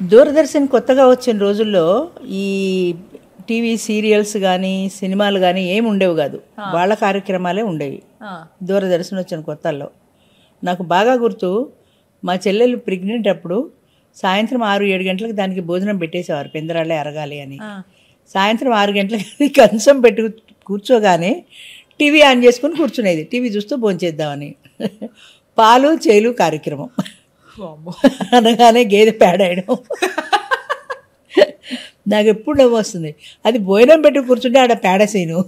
దూరదర్శన్ కొత్తగా వచ్చిన రోజుల్లో ఈ టీవీ సీరియల్స్ కానీ సినిమాలు కానీ ఏమి ఉండేవి కాదు. వాళ్ళ కార్యక్రమాలే ఉండేవి దూరదర్శన్ వచ్చిన కొత్తల్లో. నాకు బాగా గుర్తు, మా చెల్లెలు ప్రెగ్నెంట్ అప్పుడు సాయంత్రం 6-7 గంటలకు దానికి భోజనం పెట్టేసేవారు, పెందరాళ్ళే అరగాలి అని. సాయంత్రం 6 గంటలకి కంచం పెట్టి కూర్చోగానే టీవీ ఆన్ చేసుకుని కూర్చునేది, టీవీ చూస్తూ భోంచేద్దామని. పాలు చేలు కార్యక్రమం అనగానే గేదె పేడేయడం నాకు ఎప్పుడు నవ్వు వస్తుంది. అది భోజనం పెట్టి కూర్చుంటే ఆడ పేడసేను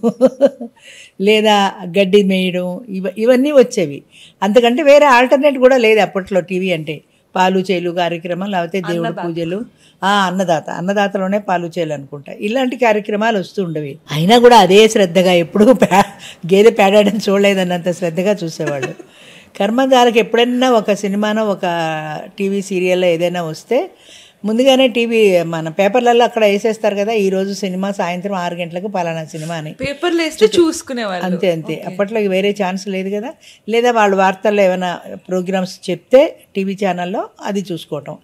లేదా గడ్డి మేయడం ఇవన్నీ వచ్చేవి. అంతకంటే వేరే ఆల్టర్నేట్ కూడా లేదు అప్పట్లో. టీవీ అంటే పాలు చేలు కార్యక్రమం, లేకపోతే దేవుడి పూజలు, అన్నదాతలోనే పాలు చేలు అనుకుంటా, ఇలాంటి కార్యక్రమాలు వస్తూ ఉండేవి. అయినా కూడా అదే శ్రద్ధగా ఎప్పుడూ గేదె పేడడం చూడలేదన్నంత శ్రద్ధగా చూసేవాళ్ళు. కర్మధారకు ఎప్పుడైనా ఒక సినిమానో ఒక టీవీ సీరియల్లో ఏదైనా వస్తే ముందుగానే టీవీ మన పేపర్లలో అక్కడ వేసేస్తారు కదా, ఈరోజు సినిమా సాయంత్రం 6 గంటలకు పలానా సినిమా అని పేపర్లు వేస్తే చూసుకునేవాళ్ళు. అంతే. అప్పట్లో వేరే ఛాన్స్ లేదు కదా. లేదా వాళ్ళు వార్తల్లో ఏమైనా ప్రోగ్రామ్స్ చెప్తే టీవీ ఛానల్లో అది చూసుకోవటం.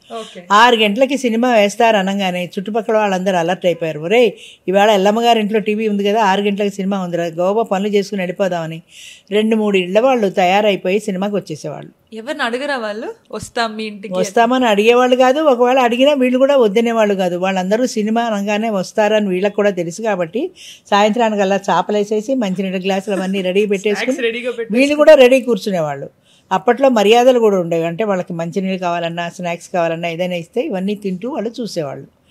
6 గంటలకి సినిమా వేస్తారు అనగానే చుట్టుపక్కల వాళ్ళందరూ అలర్ట్ అయిపోయారు. ఒరే, ఇవాళ ఎల్లమ్మగారి ఇంట్లో టీవీ ఉంది కదా, 6 గంటలకి సినిమా ఉంది, గోవా పనులు చేసుకుని వెళ్ళిపోదామని 2-3 ఇళ్ళ వాళ్ళు తయారైపోయి సినిమాకి వచ్చేసేవాళ్ళు. ఎవరిని అడగరా వాళ్ళు? వస్తాం మీ ఇంటికి, వస్తామని అడిగేవాళ్ళు కాదు. ఒకవేళ అడిగినా వీళ్ళు కూడా వద్దనేవాళ్ళు కాదు. వాళ్ళందరూ సినిమా అనగానే వస్తారని వీళ్ళకి కూడా తెలుసు కాబట్టి సాయంత్రానికల్లా చాపలేసేసి మంచినీళ్ళ గ్లాసులు అవన్నీ రెడీ పెట్టేసుకుని వీళ్ళు కూడా రెడీ కూర్చునేవాళ్ళు. అప్పట్లో మర్యాదలు కూడా ఉండేవి. అంటే వాళ్ళకి మంచినీళ్ళు కావాలన్నా స్నాక్స్ కావాలన్నా ఏదైనా ఇస్తే ఇవన్నీ తింటూ వాళ్ళు చూసేవాళ్ళు.